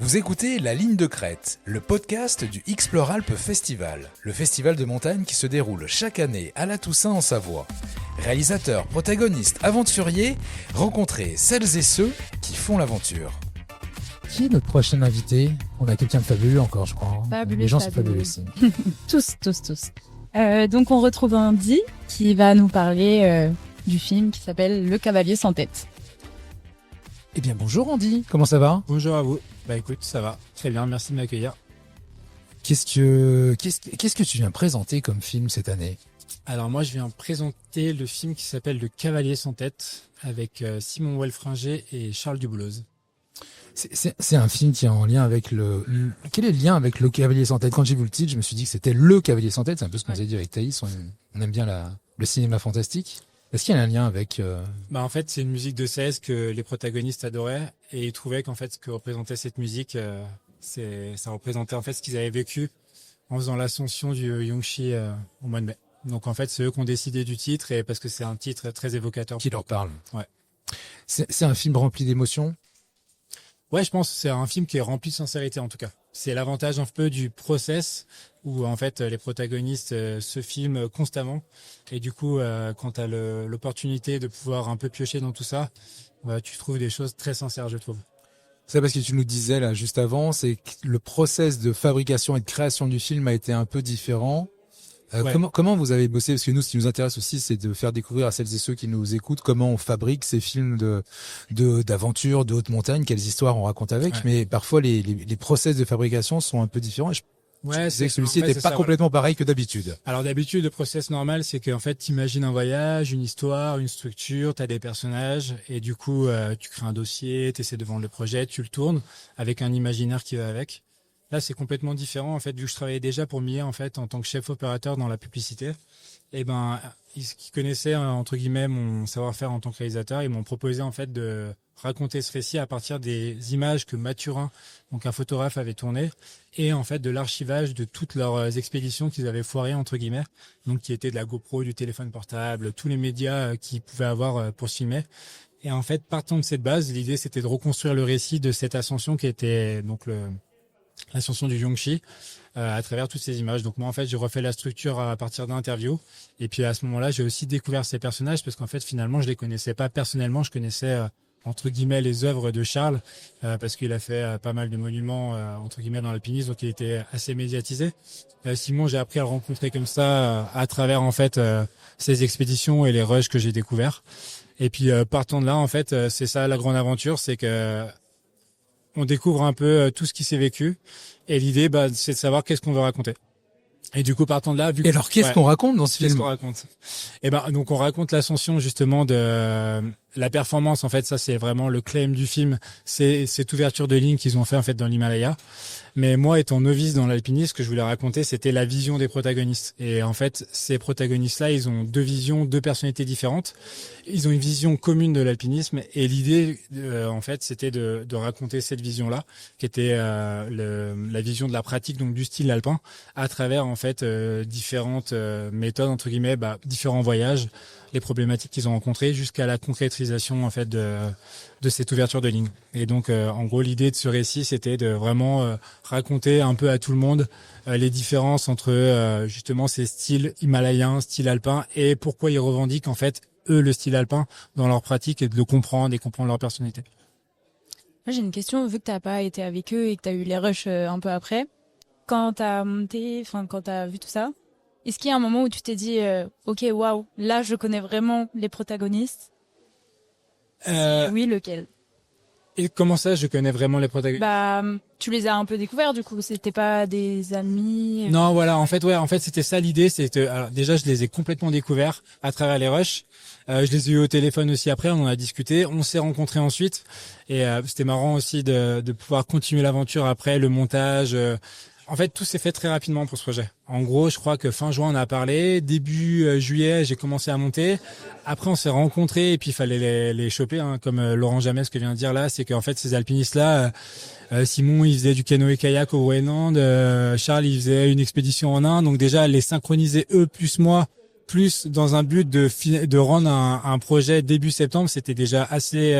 Vous écoutez La Ligne de Crête, le podcast du Explore-Alpes Festival, le festival de montagne qui se déroule chaque année à la Toussaint en Savoie. Réalisateurs, protagonistes, aventuriers, rencontrez celles et ceux qui font l'aventure. Qui est notre prochain invité? On a quelqu'un de fabuleux encore, je crois. Fabuleux, Les gens sont fabuleux. fabuleux aussi. Tous. Donc on retrouve Andy qui va nous parler du film qui s'appelle Le Cavalier sans tête. Eh bien, bonjour Andy, comment ça va? Bonjour à vous. Bah écoute, ça va. Très bien, merci de m'accueillir. Qu'est-ce que tu viens présenter comme film cette année? Alors moi, je viens présenter le film qui s'appelle Le Cavalier sans tête avec Simon Welfringer et Charles Dubouloz. C'est un film qui est en lien avec Quel est le lien avec Le Cavalier sans tête? Quand j'ai vu le titre, je me suis dit que c'était Le Cavalier sans tête. C'est un peu ce qu'on s'est dit avec Thaïs. On aime bien le cinéma fantastique. Est-ce qu'il y a un lien avec... Bah en fait, c'est une musique de 16 que les protagonistes adoraient et ils trouvaient qu'en fait, ce que représentait cette musique, ça représentait en fait ce qu'ils avaient vécu en faisant l'ascension du Yongshi au mois de mai. Donc en fait, c'est eux qui ont décidé du titre et parce que c'est un titre très évocateur. qui leur parle? Ouais. C'est un film rempli d'émotions? Ouais, je pense que c'est un film qui est rempli de sincérité en tout cas. C'est l'avantage un peu du process où en fait les protagonistes se filment constamment et du coup quand tu as l'opportunité de pouvoir un peu piocher dans tout ça, tu trouves des choses très sincères, je trouve. C'est parce que tu nous disais là juste avant, c'est que le process de fabrication et de création du film a été un peu différent. Ouais. Comment vous avez bossé? Parce que nous, ce qui nous intéresse aussi, c'est de faire découvrir à celles et ceux qui nous écoutent comment on fabrique ces films d'aventure, de haute montagne, quelles histoires on raconte avec. Ouais. Mais parfois, les process de fabrication sont un peu différents. Et Ouais, disais que celui-ci en fait, n'était pas complètement pareil que d'habitude. Alors d'habitude, le process normal, c'est qu'en fait, tu imagines un voyage, une histoire, une structure, tu as des personnages, et du coup, tu crées un dossier, tu essaies de vendre le projet, tu le tournes avec un imaginaire qui va avec. Là, c'est complètement différent, en fait, vu que je travaillais déjà pour Millet, en fait, en tant que chef opérateur dans la publicité. Et ben, ils connaissaient, entre guillemets, mon savoir-faire en tant que réalisateur, ils m'ont proposé, en fait, de raconter ce récit à partir des images que Mathurin, donc un photographe, avait tournées, et en fait de l'archivage de toutes leurs expéditions qu'ils avaient foirées, entre guillemets, donc qui étaient de la GoPro, du téléphone portable, tous les médias qu'ils pouvaient avoir pour se filmer. Et en fait, partant de cette base, l'idée c'était de reconstruire le récit de cette ascension qui était donc l'ascension du Yongshi à travers toutes ces images. Donc moi en fait j'ai refait la structure à partir d'interviews et puis à ce moment-là j'ai aussi découvert ces personnages parce qu'en fait finalement je les connaissais pas personnellement, je connaissais entre guillemets les œuvres de Charles parce qu'il a fait pas mal de monuments entre guillemets dans l'alpinisme, donc il était assez médiatisé. Simon, j'ai appris à le rencontrer comme ça à travers en fait ses expéditions et les rushs que j'ai découverts. Et puis partant de là en fait c'est ça la grande aventure, c'est que on découvre un peu tout ce qui s'est vécu et l'idée c'est de savoir qu'est-ce qu'on veut raconter. Et du coup, partant de là, Et alors, qu'est-ce qu'on raconte dans ce qu'est-ce film? qu'on raconte? Donc on raconte l'ascension justement de la performance. En fait, ça c'est vraiment le claim du film. C'est cette ouverture de ligne qu'ils ont fait en fait dans l'Himalaya. Mais moi, étant novice dans l'alpinisme, ce que je voulais raconter, c'était la vision des protagonistes. Et en fait, ces protagonistes-là, ils ont deux visions, deux personnalités différentes. Ils ont une vision commune de l'alpinisme. Et l'idée, en fait, c'était de raconter cette vision-là, qui était la vision de la pratique, donc du style alpin, à travers en fait différentes méthodes entre guillemets, différents voyages, les problématiques qu'ils ont rencontrées, jusqu'à la concrétisation en fait de cette ouverture de ligne. Et donc, en gros, l'idée de ce récit, c'était de vraiment raconter un peu à tout le monde les différences entre justement ces styles himalayens, style alpin, et pourquoi ils revendiquent en fait eux le style alpin dans leur pratique et de le comprendre et comprendre leur personnalité. Moi j'ai une question, vu que t'as pas été avec eux et que t'as eu les rushs un peu après, quand t'as monté, quand t'as vu tout ça, est-ce qu'il y a un moment où tu t'es dit ok, waouh, là je connais vraiment les protagonistes? Oui, lequel? Et comment ça, je connais vraiment les protagonistes? Tu les as un peu découverts du coup, c'était pas des amis? Non, voilà, en fait, c'était ça l'idée. Alors, déjà, je les ai complètement découverts à travers les rushs. Je les ai eu au téléphone aussi après, on en a discuté, on s'est rencontrés ensuite. Et c'était marrant aussi de pouvoir continuer l'aventure après, le montage. En fait, tout s'est fait très rapidement pour ce projet. En gros, je crois que fin juin, on a parlé. Début juillet, j'ai commencé à monter. Après, on s'est rencontrés et puis il fallait les choper, hein, comme Laurent Jamès, ce que vient de dire là. C'est qu'en fait, ces alpinistes-là, Simon, il faisait du canoë-kayak au Groenland. Charles, il faisait une expédition en Inde. Donc déjà, les synchroniser eux plus moi, plus dans un but de rendre un projet début septembre, c'était déjà assez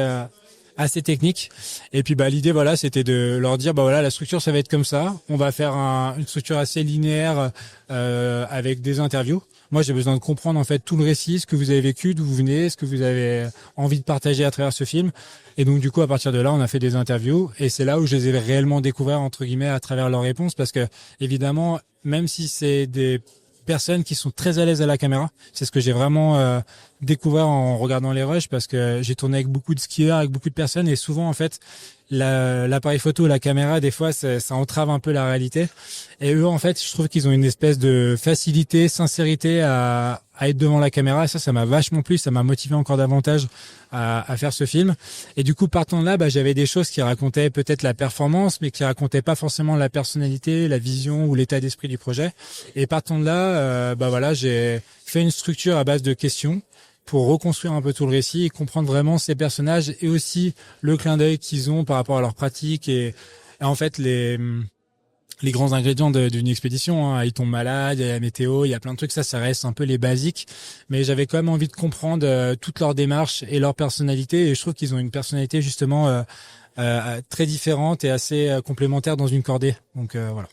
assez technique. Et puis l'idée voilà, c'était de leur dire voilà, la structure ça va être comme ça. On va faire une structure assez linéaire avec des interviews. Moi, j'ai besoin de comprendre en fait tout le récit, ce que vous avez vécu, d'où vous venez, ce que vous avez envie de partager à travers ce film. Et donc du coup, à partir de là, on a fait des interviews et c'est là où je les ai réellement découverts entre guillemets à travers leurs réponses, parce que évidemment, même si c'est des personnes qui sont très à l'aise à la caméra, c'est ce que j'ai vraiment découvert en regardant les rushs, parce que j'ai tourné avec beaucoup de skieurs, avec beaucoup de personnes, et souvent en fait l'appareil photo, la caméra, des fois ça entrave un peu la réalité. Et eux en fait, je trouve qu'ils ont une espèce de facilité, sincérité à être devant la caméra, et ça m'a vachement plu, ça m'a motivé encore davantage à faire ce film. Et du coup, partant de là, j'avais des choses qui racontaient peut-être la performance, mais qui racontaient pas forcément la personnalité, la vision ou l'état d'esprit du projet. Et partant de là, voilà, j'ai fait une structure à base de questions pour reconstruire un peu tout le récit et comprendre vraiment ces personnages, et aussi le clin d'œil qu'ils ont par rapport à leur pratique et en fait les grands ingrédients d'une expédition, hein. Ils tombent malades, il y a la météo, il y a plein de trucs, ça reste un peu les basiques, mais j'avais quand même envie de comprendre toute leur démarche et leur personnalité, et je trouve qu'ils ont une personnalité justement très différente et assez complémentaire dans une cordée, donc voilà.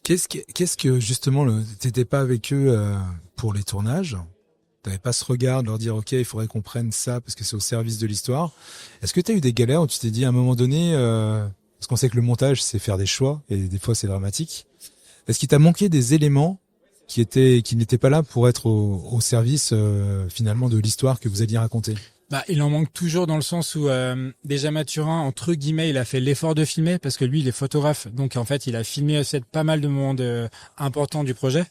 Qu'est-ce que justement, t'étais pas avec eux pour les tournages? T'avais pas ce regard de leur dire, ok, il faudrait qu'on prenne ça parce que c'est au service de l'histoire. Est-ce que t'as eu des galères où tu t'es dit à un moment donné, parce qu'on sait que le montage c'est faire des choix et des fois c'est dramatique. Est-ce qu'il t'a manqué des éléments qui n'étaient pas là pour être au service finalement de l'histoire que vous alliez raconter? Il en manque toujours, dans le sens où déjà Mathurin, entre guillemets, il a fait l'effort de filmer, parce que lui, il est photographe, donc en fait, il a filmé pas mal de moments importants du projet.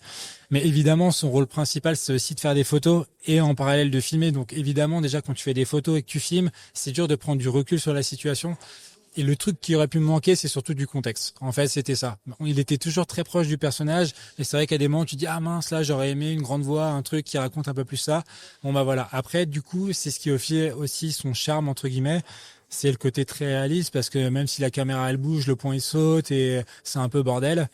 Mais évidemment, son rôle principal, c'est aussi de faire des photos et en parallèle de filmer. Donc évidemment, déjà, quand tu fais des photos et que tu filmes, c'est dur de prendre du recul sur la situation. Et le truc qui aurait pu me manquer, c'est surtout du contexte. En fait, c'était ça. Il était toujours très proche du personnage, mais c'est vrai qu'à des moments, tu dis, ah mince, là, j'aurais aimé une grande voix, un truc qui raconte un peu plus ça. Bon, voilà. Après, du coup, c'est ce qui fait aussi son charme, entre guillemets. C'est le côté très réaliste, parce que même si la caméra, elle bouge, le point, il saute et c'est un peu bordel,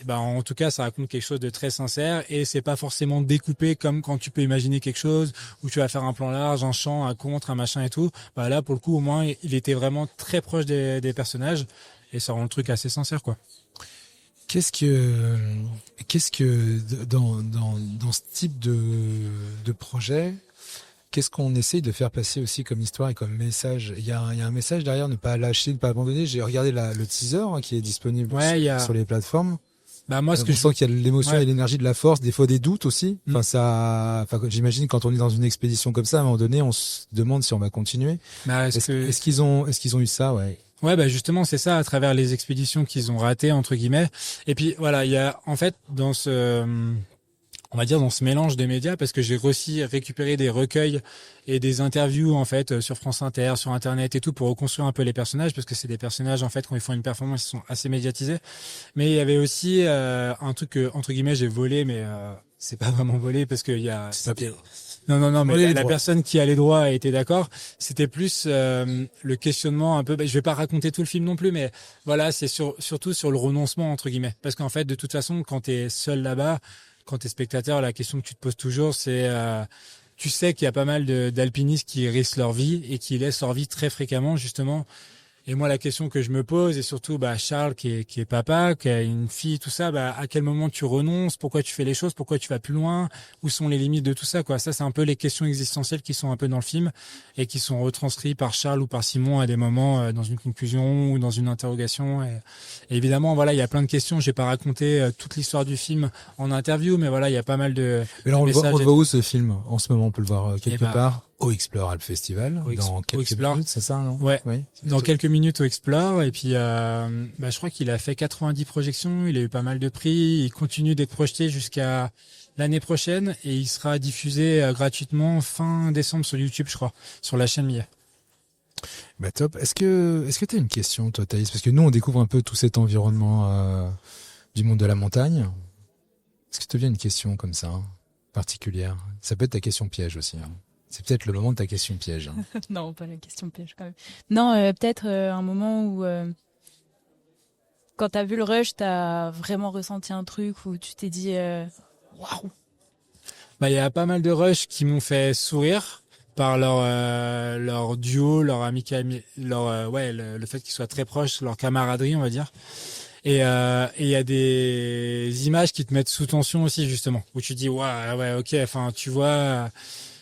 en tout cas, ça raconte quelque chose de très sincère, et c'est pas forcément découpé comme quand tu peux imaginer quelque chose où tu vas faire un plan large, un champ, un contre, un machin et tout. Là, pour le coup, au moins, il était vraiment très proche des personnages, et ça rend le truc assez sincère, quoi. Qu'est-ce que dans ce type de projet, qu'est-ce qu'on essaye de faire passer aussi comme histoire et comme message? Il y a un message derrière, ne pas lâcher, ne pas abandonner. J'ai regardé le teaser qui est disponible sur les plateformes. Moi, on sent qu'il y a l'émotion et l'énergie de la force, des fois des doutes aussi. J'imagine quand on est dans une expédition comme ça, à un moment donné, on se demande si on va continuer. Est-ce qu'ils ont eu ça, ouais? Ouais, justement, c'est ça, à travers les expéditions qu'ils ont ratées, entre guillemets. Et puis, voilà, il y a, en fait, dans ce mélange des médias, parce que j'ai aussi récupéré des recueils et des interviews en fait sur France Inter, sur Internet et tout, pour reconstruire un peu les personnages, parce que c'est des personnages en fait quand ils font une performance, ils sont assez médiatisés. Mais il y avait aussi un truc que, entre guillemets, j'ai volé, mais c'est pas vraiment volé, parce qu'il y a non, mais la personne qui a les droits a été d'accord. C'était plus le questionnement un peu. Je vais pas raconter tout le film non plus, mais voilà, c'est surtout sur le renoncement, entre guillemets, parce qu'en fait, de toute façon, quand t'es seul là-bas, quand t'es spectateur, la question que tu te poses toujours, c'est tu sais qu'il y a pas mal d'alpinistes qui risquent leur vie et qui laissent leur vie très fréquemment, justement. Et moi, la question que je me pose, et surtout Charles qui est papa, qui a une fille, tout ça, à quel moment tu renonces, pourquoi tu fais les choses, pourquoi tu vas plus loin, où sont les limites de tout ça, quoi. Ça, c'est un peu les questions existentielles qui sont un peu dans le film et qui sont retranscrites par Charles ou par Simon à des moments dans une conclusion ou dans une interrogation. Et évidemment, voilà, il y a plein de questions. J'ai pas raconté toute l'histoire du film en interview, mais voilà, il y a pas mal de. Mais là, on le voit où, ce film? En ce moment, on peut le voir quelque part. Au Explore Alp Festival, dans quelques minutes, c'est ça, non? Ouais, oui, dans quelques minutes au Explore, et puis je crois qu'il a fait 90 projections, il a eu pas mal de prix, il continue d'être projeté jusqu'à l'année prochaine, et il sera diffusé gratuitement fin décembre sur YouTube, je crois, sur la chaîne Millet. Top. Est-ce que tu as une question, toi, Thaïs? Parce que nous, on découvre un peu tout cet environnement du monde de la montagne. Est-ce que te vient une question comme ça, particulière? Ça peut être ta question piège aussi, hein. C'est peut-être le moment de ta question piège. Non, pas la question piège quand même. Non, peut-être un moment où, quand t'as vu le rush, t'as vraiment ressenti un truc où tu t'es dit waouh. Il y a pas mal de rushs qui m'ont fait sourire. par leur duo, leur amitié, le fait qu'ils soient très proches, leur camaraderie, on va dire. Et il y a des images qui te mettent sous tension aussi, justement, où tu dis ouais, ok, enfin tu vois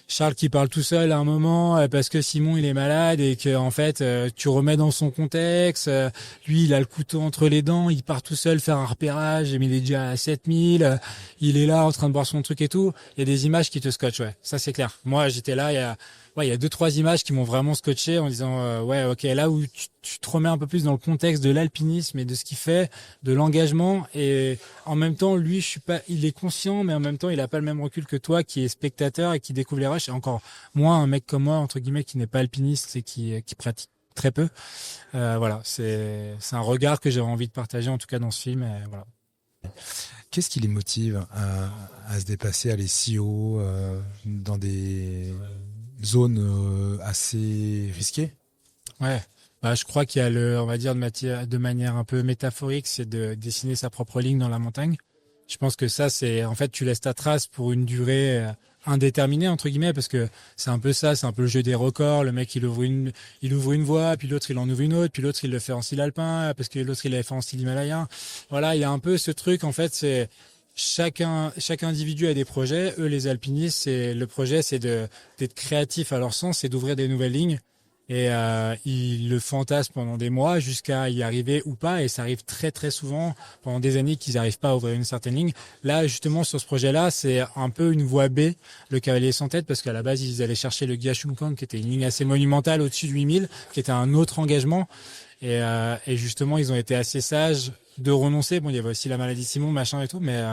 Charles qui parle tout seul à un moment parce que Simon il est malade et que en fait tu remets dans son contexte, lui il a le couteau entre les dents, il part tout seul faire un repérage mais il est déjà à 7000, il est là en train de boire son truc et tout. Il y a des images qui te scotchent, ouais, ça c'est clair. Moi j'étais là, il y a 2-3 images qui m'ont vraiment scotché en disant ouais, ok, là où tu te remets un peu plus dans le contexte de l'alpinisme et de ce qu'il fait, de l'engagement, et en même temps lui il est conscient mais en même temps il a pas le même recul que toi qui est spectateur et qui découvre les rushs, et encore moins un mec comme moi entre guillemets qui n'est pas alpiniste et qui pratique très peu. Voilà, c'est un regard que j'avais envie de partager en tout cas dans ce film, et voilà. Qu'est-ce qui les motive à se dépasser, à aller si haut dans des zones assez risquées? Ouais, je crois qu'il y a on va dire de manière un peu métaphorique, c'est de dessiner sa propre ligne dans la montagne. Je pense que ça, c'est en fait tu laisses ta trace pour une durée indéterminée entre guillemets, parce que c'est un peu ça, c'est un peu le jeu des records. Le mec il ouvre une voie, puis l'autre il en ouvre une autre, puis l'autre il le fait en style alpin, parce que l'autre il l'avait fait en style himalayen. Voilà, il y a un peu ce truc en fait, c'est chaque individu a des projets. Eux, les alpinistes, le projet, c'est d'être créatif à leur sens, c'est d'ouvrir des nouvelles lignes. Et ils le fantasment pendant des mois jusqu'à y arriver ou pas. Et ça arrive très très souvent pendant des années qu'ils n'arrivent pas à ouvrir une certaine ligne. Là, justement, sur ce projet-là, c'est un peu une voie B, le cavalier sans tête, parce qu'à la base, ils allaient chercher le Gyashungkang, qui était une ligne assez monumentale au-dessus de 8000, qui était un autre engagement. Et justement, ils ont été assez sages de renoncer. Bon, il y avait aussi la maladie de Simon, machin et tout, mais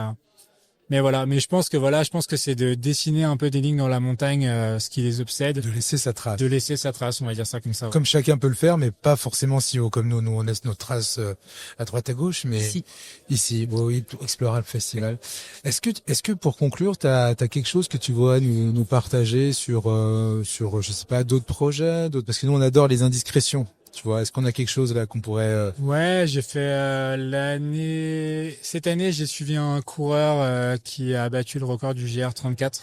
voilà. Mais je pense que c'est de dessiner un peu des lignes dans la montagne, ce qui les obsède. De laisser sa trace. De laisser sa trace, on va dire ça comme ça. Ouais. Comme chacun peut le faire, mais pas forcément si haut comme nous. Nous, on laisse notre trace à droite à gauche, mais ici, oui, Exploral Festival. Est-ce que pour conclure, t'as quelque chose que tu vois nous partager sur, je sais pas, d'autres projets, parce que nous, on adore les indiscrétions. Tu vois, est-ce qu'on a quelque chose là qu'on pourrait... Ouais, j'ai fait cette année, j'ai suivi un coureur qui a battu le record du GR34,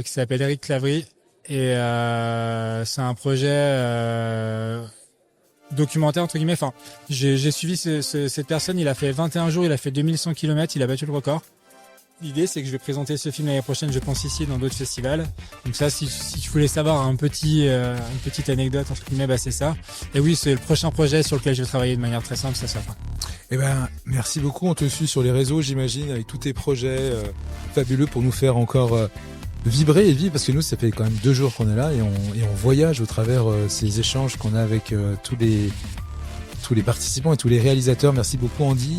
qui s'appelle Eric Clavry, et c'est un projet documentaire entre guillemets. Enfin, j'ai suivi cette personne, il a fait 21 jours, il a fait 2100 km, il a battu le record. L'idée, c'est que je vais présenter ce film l'année prochaine, je pense, ici, dans d'autres festivals. Donc ça, si tu voulais savoir une petite anecdote, entre guillemets, c'est ça. Et oui, c'est le prochain projet sur lequel je vais travailler de manière très simple, ça sera. Eh ben, merci beaucoup. On te suit sur les réseaux, j'imagine, avec tous tes projets fabuleux pour nous faire encore vibrer et vivre, parce que nous, ça fait quand même 2 jours qu'on est là et on voyage au travers ces échanges qu'on a avec tous les participants et tous les réalisateurs. Merci beaucoup, Andy.